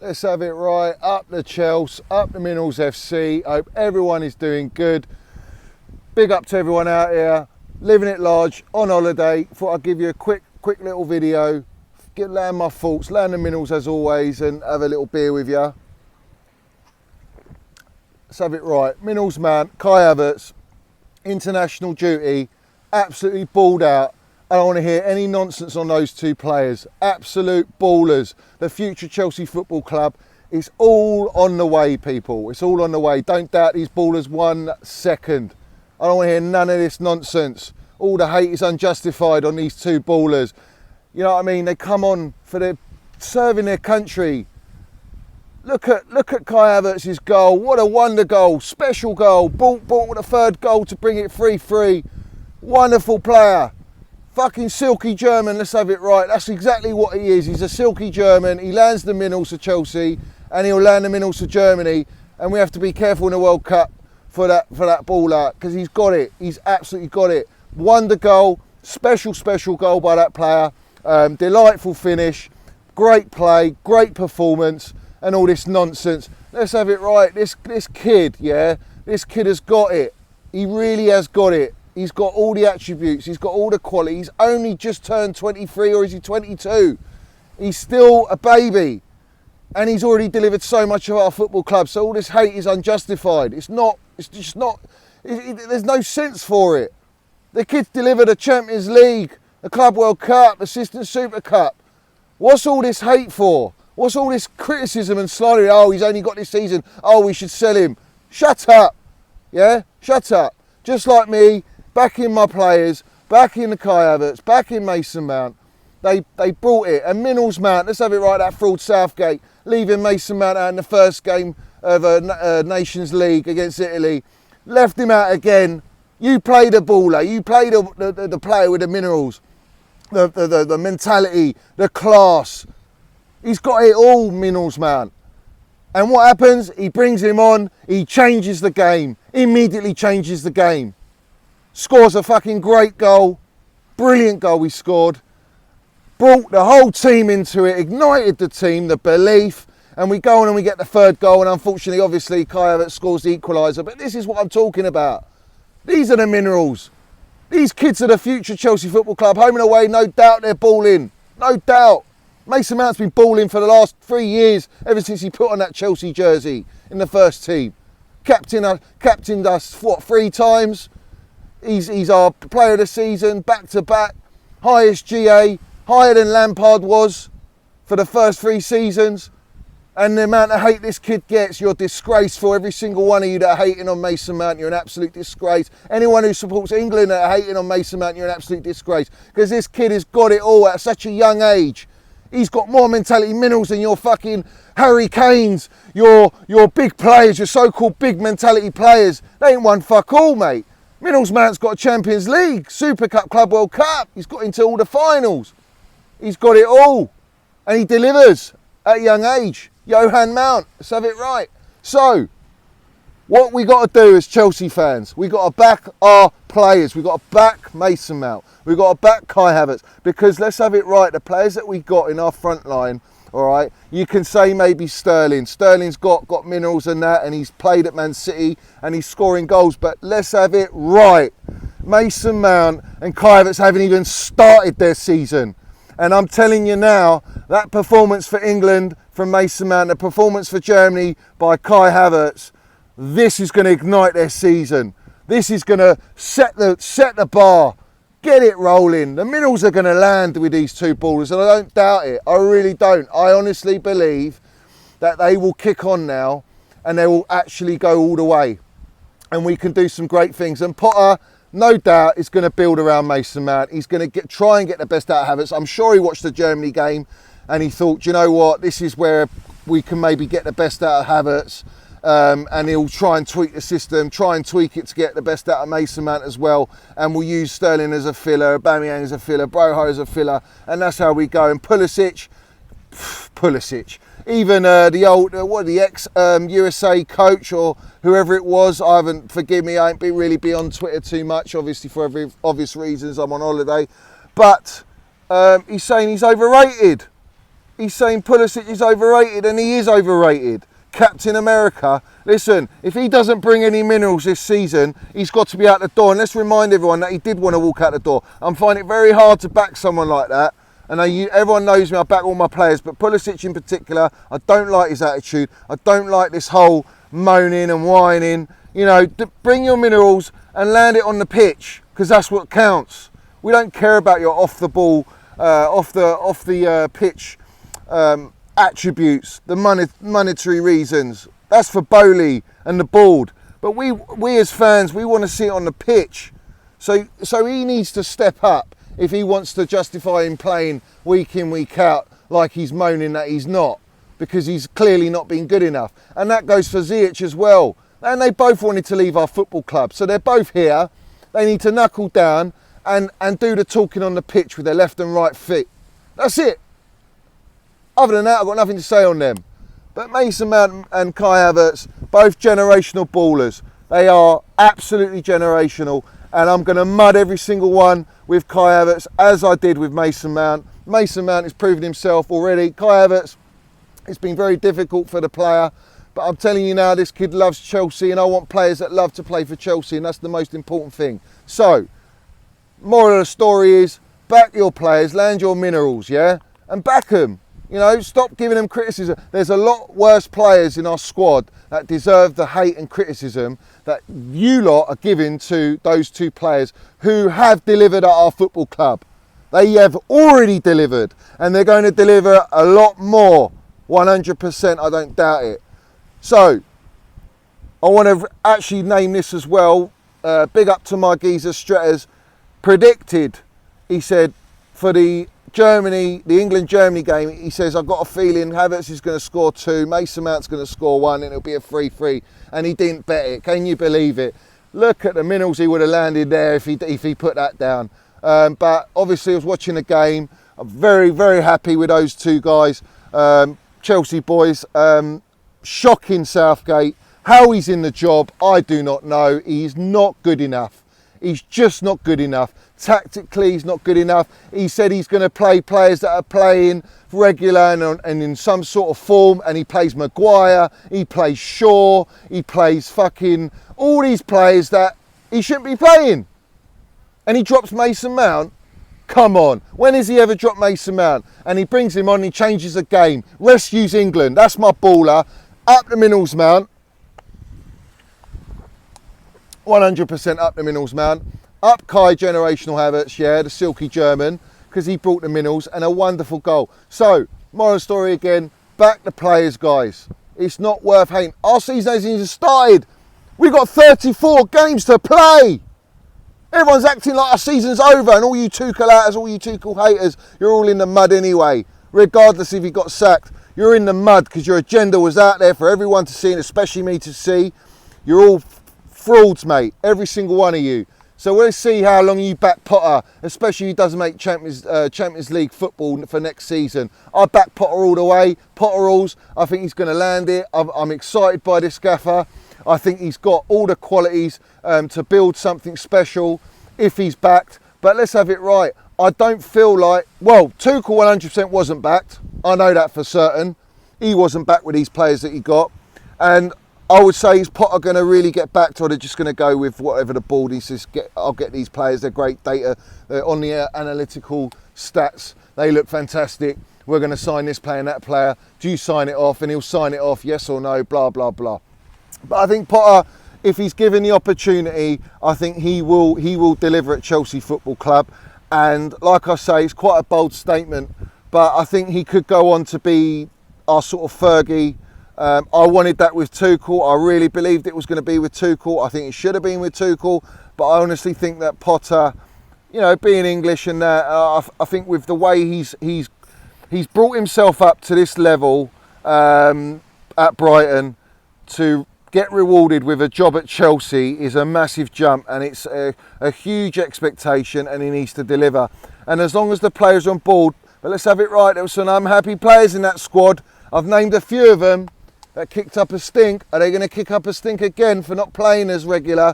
Let's have it right. Up the Chelsea, up the Minerals FC. Hope everyone is doing good. Big up to everyone out here, living it large, on holiday. Thought I'd give you a quick little video, land my thoughts, land the Minerals as always, and have a little beer with you. Let's have it right. Minerals man, Kai Havertz, international duty, absolutely balled out. I don't want to hear any nonsense on those two players. Absolute ballers. The future Chelsea Football Club is all on the way, people. It's all on the way. Don't doubt these ballers 1 second. I don't want to hear none of this nonsense. All the hate is unjustified on these two ballers. You know what I mean? They come on for their serving their country. Look at Kai Havertz's goal. What a wonder goal. Special goal. Bought with a third goal to bring it 3-3. Wonderful player. Fucking silky German, let's have it right. That's exactly what he is. He's a silky German. He lands the Minerals for Chelsea and he'll land the Minerals for Germany. And we have to be careful in the World Cup for that baller, because he's got it. He's absolutely got it. Wonder goal, special goal by that player. Delightful finish, great play, great performance, and all this nonsense. Let's have it right. This kid, yeah, this kid has got it. He really has got it. He's got all the attributes. He's got all the quality. He's only just turned 23, or is he 22? He's still a baby. And he's already delivered so much of our football club. So all this hate is unjustified. It's just not, there's no sense for it. The kid's delivered a Champions League, a Club World Cup, Assistant Super Cup. What's all this hate for? What's all this criticism and slandering? Oh, he's only got this season. Oh, we should sell him. Shut up. Yeah? Shut up. Just like me, backing my players, backing the Kai Havertz, backing Mason Mount. They brought it. And Minerals Mount, let's have it right, that fraud Southgate, leaving Mason Mount out in the first game of a Nations League against Italy. Left him out again. You play the baller. You play the player with the Minerals. The mentality, the class. He's got it all, Minerals Mount. And what happens? He brings him on. He changes the game. Immediately changes the game. Scores a fucking great goal. Brilliant goal he scored. Brought the whole team into it. Ignited the team, the belief. And we go on and we get the third goal. And unfortunately, obviously, Kai Havertz scores the equaliser. But this is what I'm talking about. These are the Minerals. These kids are the future Chelsea Football Club. Home and away, no doubt they're balling. No doubt. Mason Mount's been balling for the last 3 years, ever since he put on that Chelsea jersey in the first team. Captained us, what, 3 times? He's our player of the season, back to back. Highest GA, higher than Lampard was for the first 3 seasons. And the amount of hate this kid gets, you're disgraceful. Every single one of you that are hating on Mason Mount, you're an absolute disgrace. Anyone who supports England that are hating on Mason Mount, you're an absolute disgrace. Because this kid has got it all at such a young age. He's got more mentality Minerals than your fucking Harry Kanes, your big players, your so-called big mentality players. They ain't won fuck all, mate. Minerals Mount's got a Champions League, Super Cup, Club World Cup. He's got into all the finals. He's got it all. And he delivers at a young age. Johan Mount, let's have it right. So, what we got to do as Chelsea fans, we got to back our players. We got to back Mason Mount. We got to back Kai Havertz, because let's have it right. The players that we got in our front line, all right. You can say maybe Sterling. Sterling's got Minerals and that, and he's played at Man City and he's scoring goals. But let's have it right. Mason Mount and Kai Havertz haven't even started their season. And I'm telling you now, that performance for England from Mason Mount, the performance for Germany by Kai Havertz, this is going to ignite their season. This is going to set the bar, get it rolling. The Minerals are going to land with these two ballers, and I don't doubt it. I really don't. I honestly believe that they will kick on now, and they will actually go all the way, and we can do some great things. And Potter, no doubt, is going to build around Mason Mount. He's going to try and get the best out of Havertz. I'm sure he watched the Germany game and he thought, you know what, this is where we can maybe get the best out of Havertz. And he'll try and tweak the system, try and tweak it to get the best out of Mason Mount as well. And we'll use Sterling as a filler, Aubameyang as a filler, Broho as a filler. And that's how we go. And Pulisic. Even the ex-USA coach or whoever it was, forgive me, I ain't really be on Twitter too much, obviously for obvious reasons, I'm on holiday. But he's saying he's overrated. He's saying Pulisic is overrated, and he is overrated. Captain America, listen, if he doesn't bring any minerals this season, he's got to be out the door. And let's remind everyone that he did want to walk out the door. I'm finding it very hard to back someone like that. And everyone knows me, I back all my players, but Pulisic in particular, I don't like his attitude. I don't like this whole moaning and whining. You know, bring your minerals and land it on the pitch, because that's what counts. We don't care about your off the ball, off the pitch attributes, the monetary reasons. That's for Bowley and the board. But we as fans, we want to see it on the pitch. So he needs to step up if he wants to justify him playing week in, week out like he's moaning that he's not, because he's clearly not been good enough. And that goes for Ziyech as well. And they both wanted to leave our football club. So they're both here. They need to knuckle down and do the talking on the pitch with their left and right feet. That's it. Other than that, I've got nothing to say on them. But Mason Mount and Kai Havertz, both generational ballers. They are absolutely generational. And I'm going to mud every single one with Kai Havertz, as I did with Mason Mount. Mason Mount has proven himself already. Kai Havertz, it's been very difficult for the player. But I'm telling you now, this kid loves Chelsea, and I want players that love to play for Chelsea, and that's the most important thing. So, moral of the story is, back your players, land your minerals, yeah? And back them. You know, stop giving them criticism. There's a lot worse players in our squad that deserve the hate and criticism that you lot are giving to those two players who have delivered at our football club. They have already delivered, and they're going to deliver a lot more. 100%, I don't doubt it. So, I want to actually name this as well. Big up to my geezer Stretters. Predicted, he said, for the England-Germany game, he says, I've got a feeling Havertz is going to score 2, Mason Mount's going to score 1, and it'll be a 3-3. And he didn't bet it. Can you believe it? Look at the minerals he would have landed there if he put that down. But obviously, I was watching the game. I'm very, very happy with those two guys. Chelsea boys. Shocking Southgate. How he's in the job, I do not know. He's not good enough. He's just not good enough. Tactically, he's not good enough. He said he's going to play players that are playing regular and in some sort of form, and he plays Maguire, he plays Shaw, he plays fucking all these players that he shouldn't be playing. And he drops Mason Mount. Come on, when has he ever dropped Mason Mount? And he brings him on, he changes the game, rescues England. That's my baller. Up the minerals, Mount. 100% up the minerals, Mount. Up Kai generational Havertz, yeah, the silky German, because he brought the minerals, and a wonderful goal. So, moral story again, back the players, guys. It's not worth hating. Our season hasn't even started. We've got 34 games to play. Everyone's acting like our season's over, and all you Tuchel haters, all you Tuchel haters, you're all in the mud anyway. Regardless if you got sacked, you're in the mud because your agenda was out there for everyone to see, and especially me to see. You're all frauds, mate. Every single one of you. So we'll see how long you back Potter, especially if he doesn't make Champions League football for next season. I back Potter all the way. Potter rules. I think he's going to land it. I'm excited by this gaffer. I think he's got all the qualities to build something special if he's backed. But let's have it right. I don't feel like... Well, Tuchel 100% wasn't backed. I know that for certain. He wasn't backed with these players that he got. And I would say, is Potter going to really get backed, or they're just going to go with whatever the board he says, I'll get these players, they're great data, they're on the analytical stats, they look fantastic, we're going to sign this player and that player, do you sign it off? And he'll sign it off, yes or no, blah, blah, blah. But I think Potter, if he's given the opportunity, I think he will deliver at Chelsea Football Club. And like I say, it's quite a bold statement, but I think he could go on to be our sort of Fergie. I wanted that with Tuchel. I really believed it was going to be with Tuchel. I think it should have been with Tuchel, but I honestly think that Potter, you know, being English and that, I think with the way he's brought himself up to this level at Brighton, to get rewarded with a job at Chelsea is a massive jump, and it's a huge expectation, and he needs to deliver. And as long as the players are on board, but let's have it right, there were some unhappy players in that squad. I've named a few of them that kicked up a stink. Are they going to kick up a stink again for not playing as regular?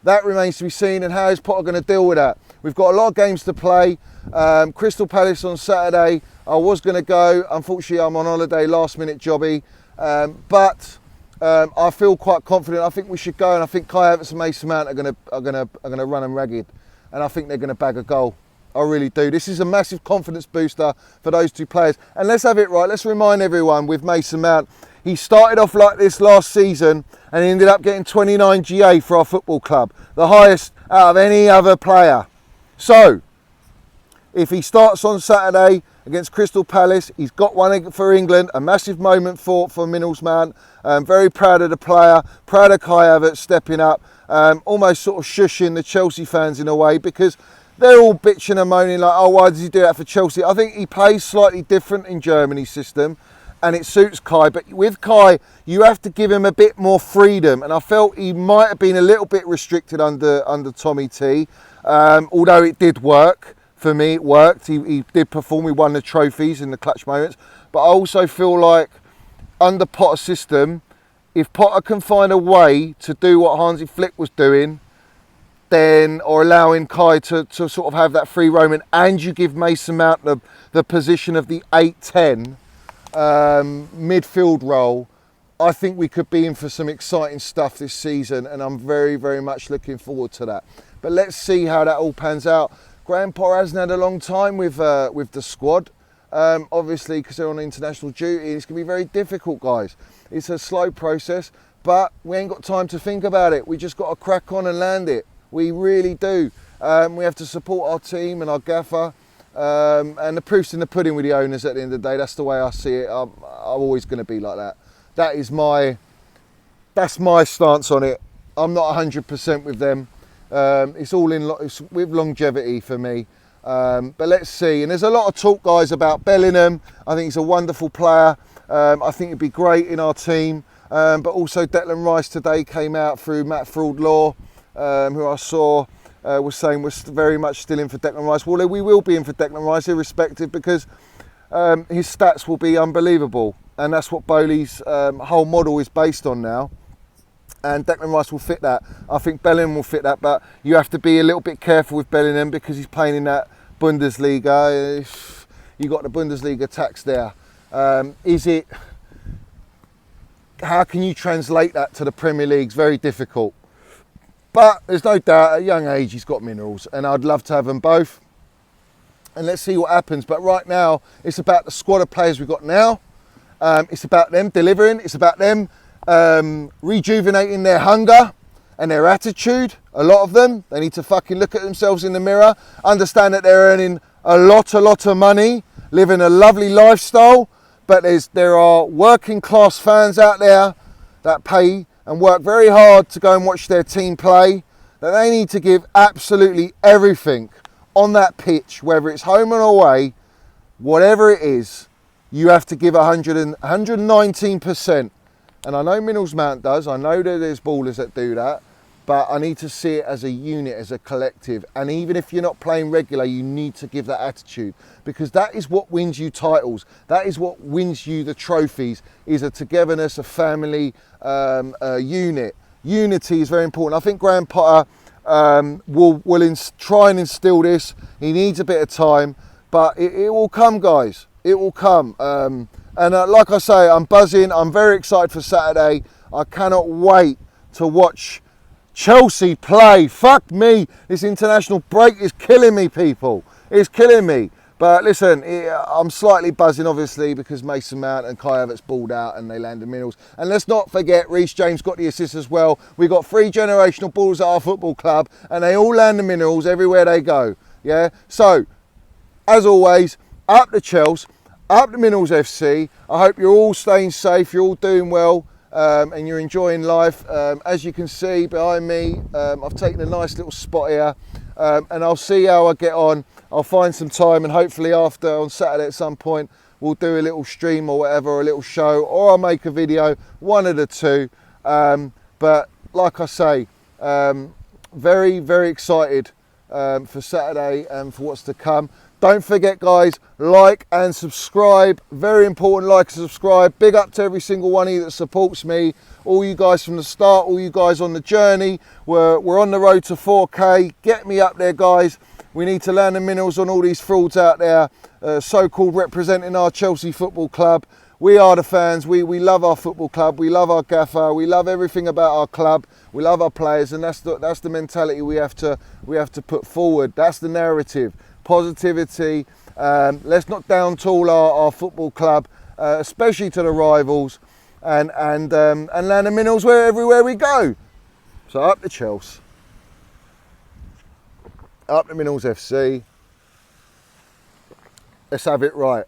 That remains to be seen, and how is Potter going to deal with that? We've got a lot of games to play. Crystal Palace on Saturday. I was going to go. Unfortunately, I'm on holiday, last minute jobby. But I feel quite confident. I think we should go, and I think Kai Havertz and Mason Mount are going to run them ragged, and I think they're going to bag a goal. I really do. This is a massive confidence booster for those two players. And let's have it right. Let's remind everyone with Mason Mount, he started off like this last season and he ended up getting 29 GA for our football club, the highest out of any other player. So, if he starts on Saturday against Crystal Palace, he's got one for England, a massive moment for Minnals Mount. Very proud of the player, proud of Kai Havertz stepping up, almost sort of shushing the Chelsea fans in a way, because they're all bitching and moaning like, oh, why does he do that for Chelsea? I think he plays slightly different in Germany's system and it suits Kai. But with Kai, you have to give him a bit more freedom. And I felt he might have been a little bit restricted under Tommy T. Although it did work. For me, it worked. He did perform. He won the trophies in the clutch moments. But I also feel like under Potter's system, if Potter can find a way to do what Hansi Flick was doing, then, or allowing Kai to sort of have that free roaming, and you give Mason Mount the position of the 8-10 midfield role, I think we could be in for some exciting stuff this season, and I'm very, very much looking forward to that. But let's see how that all pans out. Graham Potter hasn't had a long time with the squad, obviously because they're on international duty. It's going to be very difficult, guys. It's a slow process, but we ain't got time to think about it. We just got to crack on and land it. We really do. We have to support our team and our gaffer. And the proof's in the pudding with the owners at the end of the day. That's the way I see it. I'm always going to be like that. That's my stance on it. I'm not 100% with them. It's all it's with longevity for me. But let's see. And there's a lot of talk, guys, about Bellingham. I think he's a wonderful player. I think he'd be great in our team. But also Declan Rice today came out through Matt Fraud-Law, who I saw was saying was very much still in for Declan Rice. Well, we will be in for Declan Rice irrespective, because his stats will be unbelievable. And that's what Bowley's whole model is based on now. And Declan Rice will fit that. I think Bellingham will fit that, but you have to be a little bit careful with Bellingham because he's playing in that Bundesliga. You got the Bundesliga tax there. How can you translate that to the Premier League? It's very difficult. But there's no doubt, at a young age, he's got minerals, and I'd love to have them both. And let's see what happens. But right now, it's about the squad of players we've got now. It's about them delivering. It's about them rejuvenating their hunger and their attitude. A lot of them, they need to fucking look at themselves in the mirror, understand that they're earning a lot of money, living a lovely lifestyle. But there are working class fans out there that pay and work very hard to go and watch their team play, that they need to give absolutely everything on that pitch, whether it's home or away, whatever it is, you have to give 119%. And I know Minnals Mount does, I know that there's ballers that do that, but I need to see it as a unit, as a collective. And even if you're not playing regular, you need to give that attitude, because that is what wins you titles. That is what wins you the trophies, is a togetherness, a family, a unit. Unity is very important. I think Graham Potter will try and instill this. He needs a bit of time, but it will come, guys. It will come. And like I say, I'm buzzing. I'm very excited for Saturday. I cannot wait to watch Chelsea play. Fuck me. This international break is killing me, people. It's killing me. But listen, I'm slightly buzzing, obviously, because Mason Mount and Kai Havertz balled out and they landed minerals. And let's not forget, Reece James got the assist as well. We got 3 generational balls at our football club, and they all land the minerals everywhere they go. Yeah. So, as always, up the Chelsea, up the Minerals FC. I hope you're all staying safe. You're all doing well. And you're enjoying life. As you can see behind me, I've taken a nice little spot here, and I'll see how I get on. I'll find some time, and hopefully after, on Saturday at some point, we'll do a little stream or whatever, or a little show, or I'll make a video, one of the two. But like I say, very, very excited for Saturday and for what's to come. Don't forget, guys, like and subscribe. Very important, like and subscribe. Big up to every single one of you that supports me. All you guys from the start, all you guys on the journey. We're on the road to 4K. Get me up there, guys. We need to land the minerals on all these frauds out there, so-called representing our Chelsea Football Club. We are the fans. We love our football club. We love our gaffer. We love everything about our club. We love our players, and that's the mentality we have to put forward. That's the narrative. Positivity. Let's not down tool our football club, especially to the rivals, and land the minerals everywhere we go. So up the Chelsea, up the Minerals FC. Let's have it right.